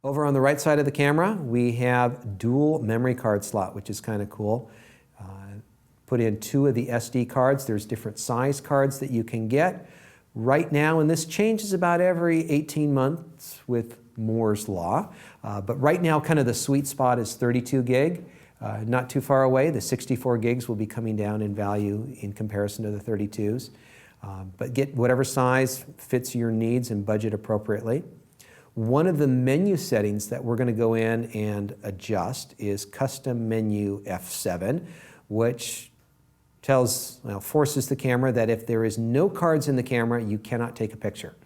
Over on the right side of the camera, we have dual memory card slot, which is kind of cool. Put in 2 of the SD cards. There's different size cards that you can get. Right now, and this changes about every 18 months with Moore's Law, but right now kind of the sweet spot is 32 gig. Not too far away, the 64 gigs will be coming down in value in comparison to the 32s. But get whatever size fits your needs and budget appropriately. One of the menu settings that we're going to go in and adjust is custom menu F7, which forces the camera that if there is no cards in the camera, you cannot take a picture.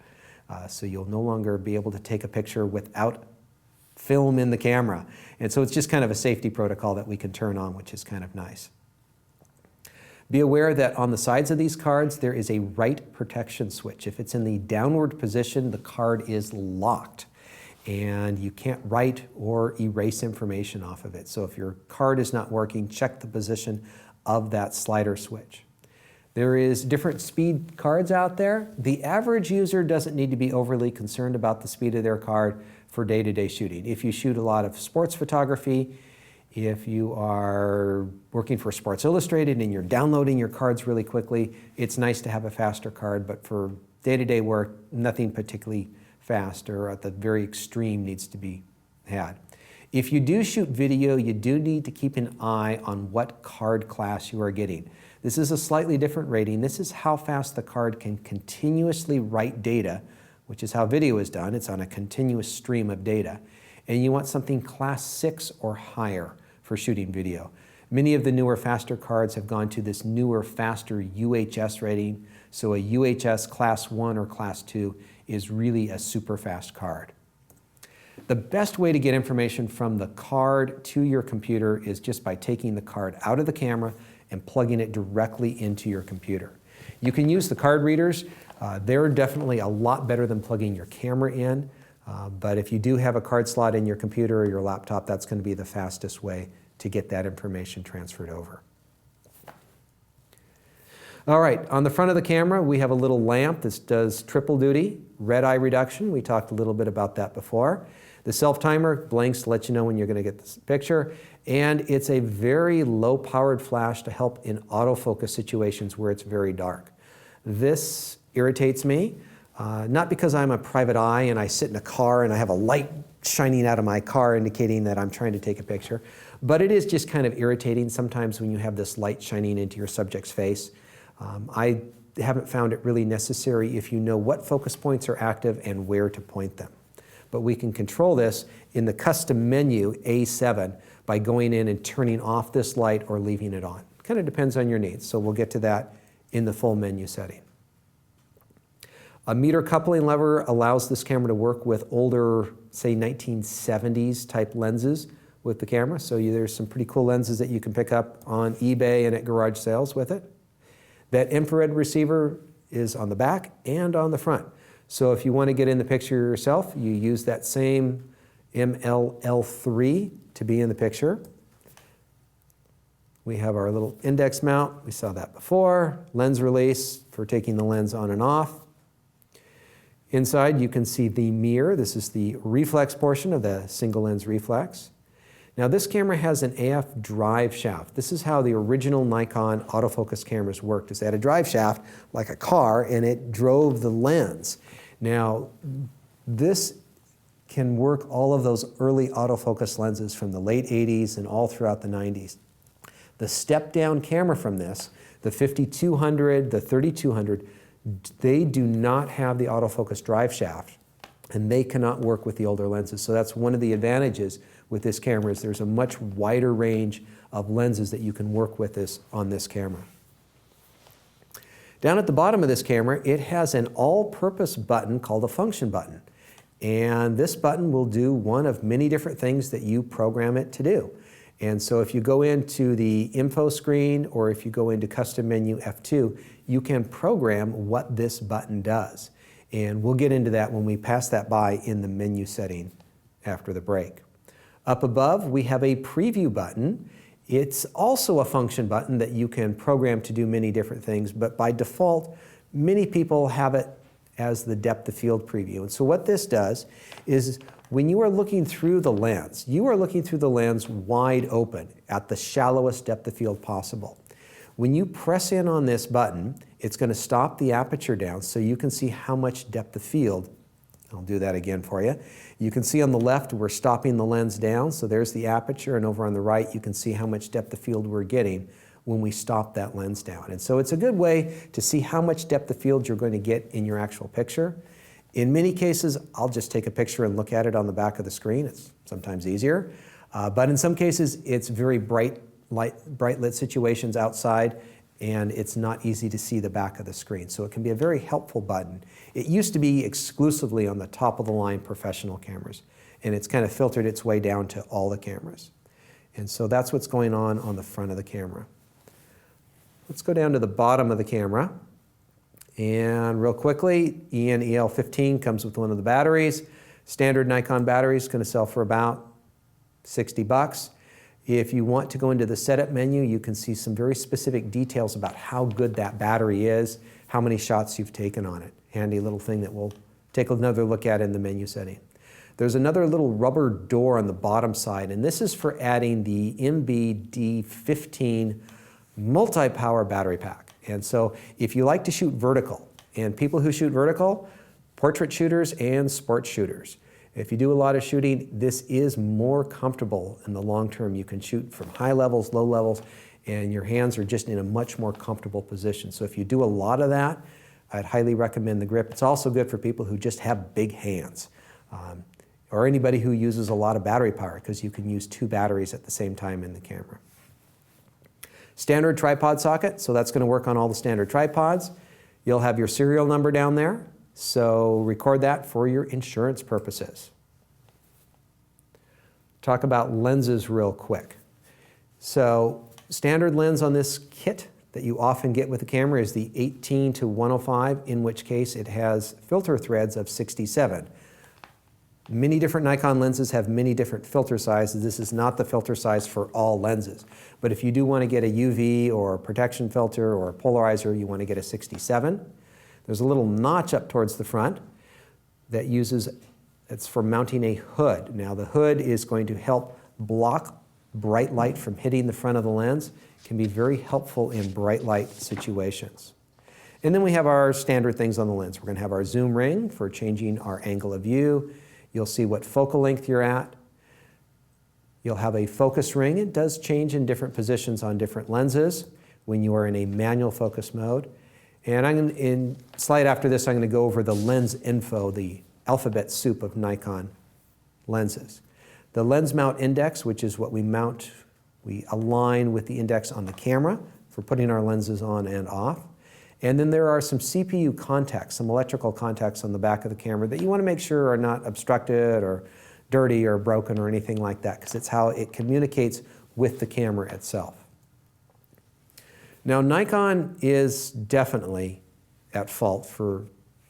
So you'll no longer be able to take a picture without film in the camera. And so it's just kind of a safety protocol that we can turn on, which is kind of nice. Be aware that on the sides of these cards, there is a write protection switch. If it's in the downward position, the card is locked, and you can't write or erase information off of it. So if your card is not working, check the position of that slider switch. There is different speed cards out there. The average user doesn't need to be overly concerned about the speed of their card for day-to-day shooting. If you shoot a lot of sports photography, if you are working for Sports Illustrated and you're downloading your cards really quickly, it's nice to have a faster card, but for day-to-day work, nothing particularly fast or at the very extreme needs to be had. If you do shoot video, you do need to keep an eye on what card class you are getting. This is a slightly different rating. This is how fast the card can continuously write data, which is how video is done. It's on a continuous stream of data. And you want something class 6 or higher for shooting video. Many of the newer, faster cards have gone to this newer, faster UHS rating. So a UHS class 1 or class 2 is really a super fast card. The best way to get information from the card to your computer is just by taking the card out of the camera and plugging it directly into your computer. You can use the card readers. They're definitely a lot better than plugging your camera in. But if you do have a card slot in your computer or your laptop, that's going to be the fastest way to get that information transferred over. All right, on the front of the camera, we have a little lamp. This does triple duty, red eye reduction. We talked a little bit about that before. The self-timer blinks to let you know when you're going to get this picture. And it's a very low-powered flash to help in autofocus situations where it's very dark. This irritates me. Not because I'm a private eye and I sit in a car and I have a light shining out of my car indicating that I'm trying to take a picture, but it is just kind of irritating sometimes when you have this light shining into your subject's face. I haven't found it really necessary if you know what focus points are active and where to point them. But we can control this in the custom menu A7 by going in and turning off this light or leaving it on. Kind of depends on your needs, so we'll get to that in the full menu setting. A meter coupling lever allows this camera to work with older, say 1970s type lenses with the camera. So there's some pretty cool lenses that you can pick up on eBay and at garage sales with it. That infrared receiver is on the back and on the front. So if you want to get in the picture yourself, you use that same MLL3 to be in the picture. We have our little index mount. We saw that before. Lens release for taking the lens on and off. Inside you can see the mirror. This is the reflex portion of the single lens reflex. Now this camera has an AF drive shaft. This is how the original Nikon autofocus cameras worked, is they had a drive shaft like a car and it drove the lens. Now this can work all of those early autofocus lenses from the late 80s and all throughout the 90s. The step down camera from this, the 5200, the 3200, they do not have the autofocus drive shaft and they cannot work with the older lenses. So that's one of the advantages with this camera, is there's a much wider range of lenses that you can work with on this camera. Down at the bottom of this camera, it has an all-purpose button called a function button. And this button will do one of many different things that you program it to do. And so if you go into the info screen or if you go into custom menu F2, you can program what this button does. And we'll get into that when we pass that by in the menu setting after the break. Up above, we have a preview button. It's also a function button that you can program to do many different things, but by default, many people have it as the depth of field preview. And so what this does is when you are looking through the lens, you are looking through the lens wide open at the shallowest depth of field possible. When you press in on this button, it's going to stop the aperture down so you can see how much depth of field. I'll do that again for you. You can see on the left we're stopping the lens down, so there's the aperture, and over on the right you can see how much depth of field we're getting when we stop that lens down. And so it's a good way to see how much depth of field you're going to get in your actual picture. In many cases, I'll just take a picture and look at it on the back of the screen. It's sometimes easier. But in some cases, it's very bright lit situations outside, and it's not easy to see the back of the screen. So it can be a very helpful button. It used to be exclusively on the top of the line professional cameras, and it's kind of filtered its way down to all the cameras. And so that's what's going on the front of the camera. Let's go down to the bottom of the camera. And real quickly, EN-EL15 comes with one of the batteries. Standard Nikon battery is going to sell for about $60. If you want to go into the setup menu, you can see some very specific details about how good that battery is, how many shots you've taken on it. Handy little thing that we'll take another look at in the menu setting. There's another little rubber door on the bottom side, and this is for adding the MB-D15 multi-power battery pack. And so if you like to shoot vertical, and people who shoot vertical, portrait shooters and sports shooters, if you do a lot of shooting, this is more comfortable in the long term. You can shoot from high levels, low levels, and your hands are just in a much more comfortable position. So if you do a lot of that, I'd highly recommend the grip. It's also good for people who just have big hands, or anybody who uses a lot of battery power, because you can use 2 batteries at the same time in the camera. Standard tripod socket, so that's going to work on all the standard tripods. You'll have your serial number down there, so record that for your insurance purposes. Talk about lenses real quick. So standard lens on this kit that you often get with the camera is the 18-105, in which case it has filter threads of 67. Many different Nikon lenses have many different filter sizes. This is not the filter size for all lenses. But if you do want to get a UV or a protection filter or a polarizer, you want to get a 67. There's a little notch up towards the front that it's for mounting a hood. Now the hood is going to help block bright light from hitting the front of the lens. It can be very helpful in bright light situations. And then we have our standard things on the lens. We're going to have our zoom ring for changing our angle of view. You'll see what focal length you're at. You'll have a focus ring. It does change in different positions on different lenses when you are in a manual focus mode. And in slide after this, I'm going to go over the lens info, the alphabet soup of Nikon lenses. The lens mount index, which is what we align with the index on the camera for putting our lenses on and off. And then there are some CPU contacts, some electrical contacts on the back of the camera that you want to make sure are not obstructed or dirty or broken or anything like that, because it's how it communicates with the camera itself. Now, Nikon is definitely at fault for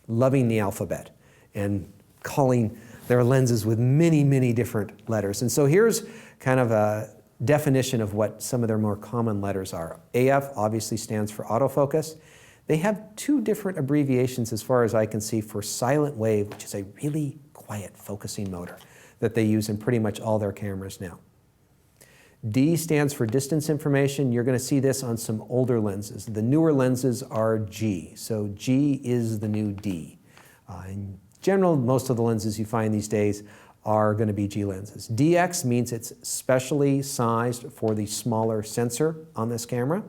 loving the alphabet and calling their lenses with many, many different letters. And so here's kind of a definition of what some of their more common letters are. AF obviously stands for autofocus. They have 2 different abbreviations as far as I can see for silent wave, which is a really quiet focusing motor that they use in pretty much all their cameras now. D stands for distance information. You're going to see this on some older lenses. The newer lenses are G, so G is the new D. In general, most of the lenses you find these days are going to be G lenses. DX means it's specially sized for the smaller sensor on this camera.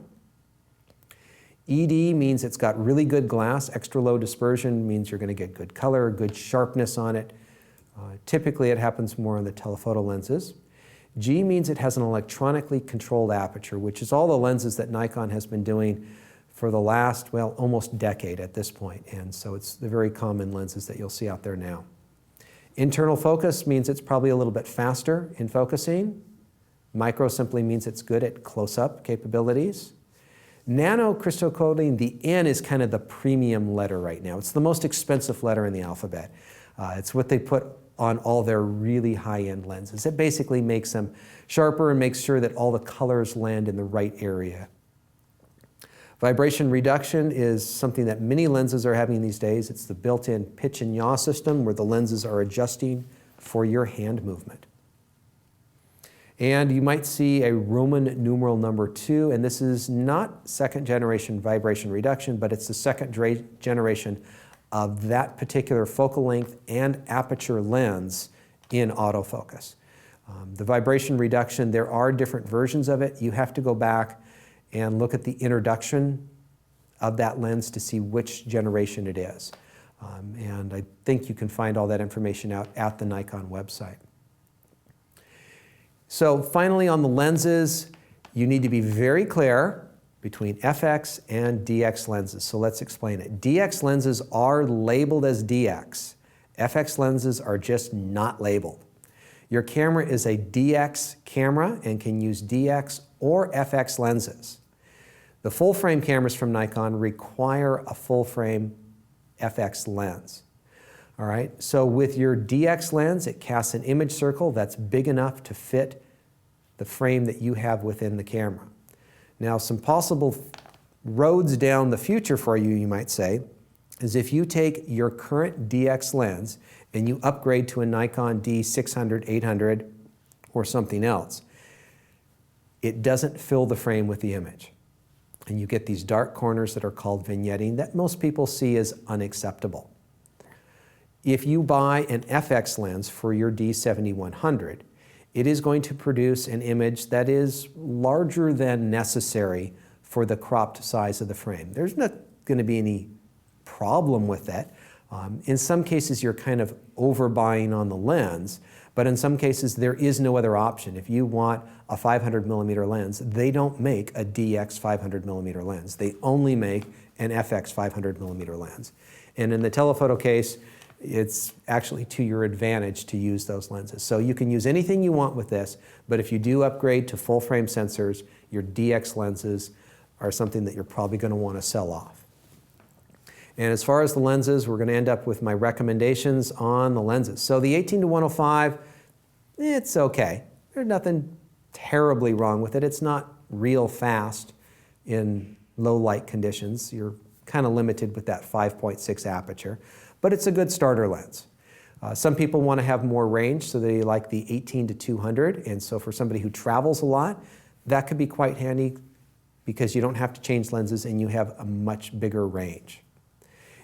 ED means it's got really good glass. Extra low dispersion means you're going to get good color, good sharpness on it. Typically it happens more on the telephoto lenses. G means it has an electronically controlled aperture, which is all the lenses that Nikon has been doing for the last, well, almost decade at this point. And so it's the very common lenses that you'll see out there now. Internal focus means it's probably a little bit faster in focusing. Micro simply means it's good at close-up capabilities. Nano crystal coating, the N is kind of the premium letter right now. It's the most expensive letter in the alphabet. It's what they put on all their really high-end lenses. It basically makes them sharper and makes sure that all the colors land in the right area. Vibration reduction is something that many lenses are having these days. It's the built-in pitch and yaw system where the lenses are adjusting for your hand movement. And you might see a Roman numeral number 2, and this is not second generation vibration reduction, but it's the second generation of that particular focal length and aperture lens in autofocus. The vibration reduction, there are different versions of it. You have to go back and look at the introduction of that lens to see which generation it is. And I think you can find all that information out at the Nikon website. So finally on the lenses, you need to be very clear between FX and DX lenses. So let's explain it. DX lenses are labeled as DX. FX lenses are just not labeled. Your camera is a DX camera and can use DX or FX lenses. The full frame cameras from Nikon require a full frame FX lens. All right, so with your DX lens, it casts an image circle that's big enough to fit the frame that you have within the camera. Now, some possible roads down the future for you, you might say, is if you take your current DX lens and you upgrade to a Nikon D600, 800, or something else, it doesn't fill the frame with the image. And you get these dark corners that are called vignetting that most people see as unacceptable. If you buy an FX lens for your D7100, it is going to produce an image that is larger than necessary for the cropped size of the frame. There's not going to be any problem with that. In some cases, you're kind of overbuying on the lens, but in some cases, there is no other option. If you want a 500 millimeter lens, they don't make a DX 500 millimeter lens. They only make an FX 500 millimeter lens. And in the telephoto case, it's actually to your advantage to use those lenses. So you can use anything you want with this, but if you do upgrade to full frame sensors, your DX lenses are something that you're probably going to want to sell off. And as far as the lenses, we're going to end up with my recommendations on the lenses. So the 18-105, it's okay. There's nothing terribly wrong with it. It's not real fast in low light conditions. You're kind of limited with that 5.6 aperture, but it's a good starter lens. Some people want to have more range, so they like the 18-200, and so for somebody who travels a lot, that could be quite handy because you don't have to change lenses and you have a much bigger range.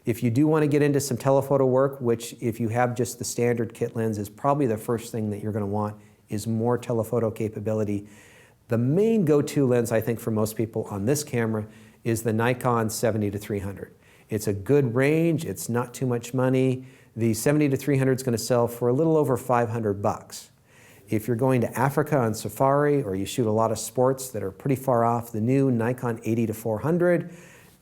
If you do want to get into some telephoto work, which if you have just the standard kit lens is probably the first thing that you're going to want, is more telephoto capability. The main go-to lens, I think, for most people on this camera is the Nikon 70-300. It's a good range, it's not too much money. The 70-300 is going to sell for a little over $500. If you're going to Africa on safari or you shoot a lot of sports that are pretty far off, the new Nikon 80-400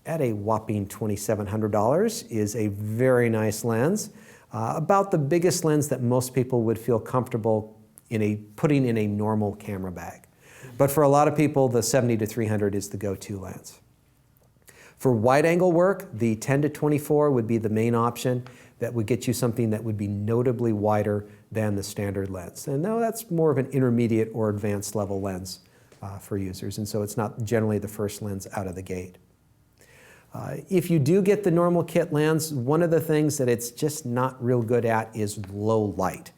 at a whopping $2,700 is a very nice lens. About the biggest lens that most people would feel comfortable putting in a normal camera bag. But for a lot of people, the 70-300 is the go-to lens. For wide-angle work, the 10-24 would be the main option. That would get you something that would be notably wider than the standard lens. And now that's more of an intermediate or advanced level lens for users, and so it's not generally the first lens out of the gate. If you do get the normal kit lens, one of the things that it's just not real good at is low light.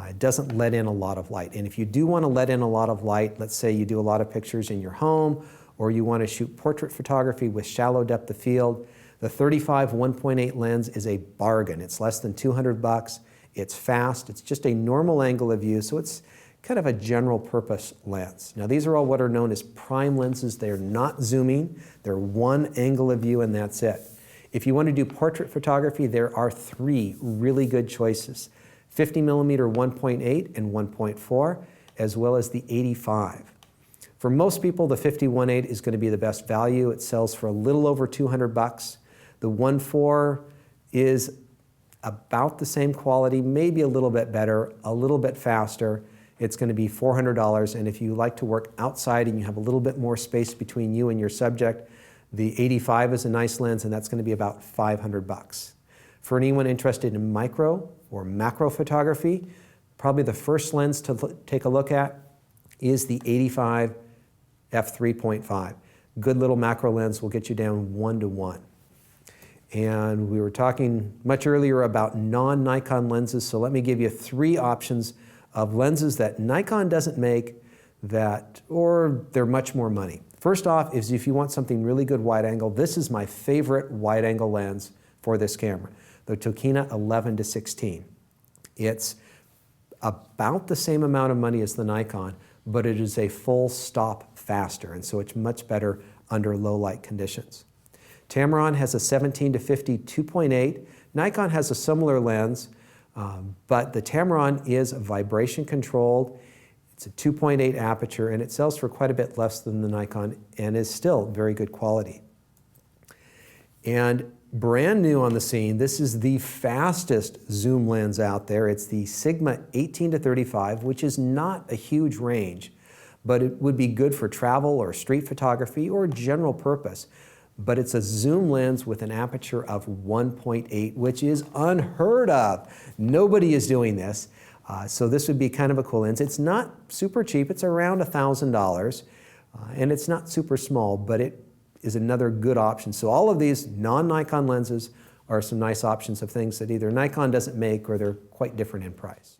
It doesn't let in a lot of light. And if you do want to let in a lot of light, let's say you do a lot of pictures in your home, or you want to shoot portrait photography with shallow depth of field, the 35 1.8 lens is a bargain. It's less than $200. It's fast. It's just a normal angle of view, so it's kind of a general purpose lens. Now these are all what are known as prime lenses. They're not zooming. They're one angle of view and that's it. If you want to do portrait photography, there are three really good choices. 50 millimeter 1.8 and 1.4, as well as the 85. For most people, the 50-1.8 is going to be the best value. It sells for a little over $200. The 1.4 is about the same quality, maybe a little bit better, a little bit faster. It's going to be $400, and if you like to work outside and you have a little bit more space between you and your subject, the 85 is a nice lens, and that's going to be about $500. For anyone interested in micro or macro photography, probably the first lens to take a look at is the 85 f3.5. good little macro lens will get you down 1:1. And we were talking much earlier about non-Nikon lenses, so let me give you 3 options of lenses that Nikon doesn't make or they're much more money. First off is if you want something really good wide angle, this is my favorite wide angle lens for this camera, the Tokina 11-16. It's about the same amount of money as the Nikon, but it is a full stop faster, and so it's much better under low light conditions. Tamron has a 17-50 2.8. Nikon has a similar lens, but the Tamron is vibration controlled. It's a 2.8 aperture, and it sells for quite a bit less than the Nikon and is still very good quality. And brand new on the scene, this is the fastest zoom lens out there. It's the Sigma 18-35, which is not a huge range, but it would be good for travel or street photography or general purpose. But it's a zoom lens with an aperture of 1.8, which is unheard of. Nobody is doing this. So this would be kind of a cool lens. It's not super cheap. It's around $1,000. And it's not super small, but it is another good option. So all of these non-Nikon lenses are some nice options of things that either Nikon doesn't make or they're quite different in price.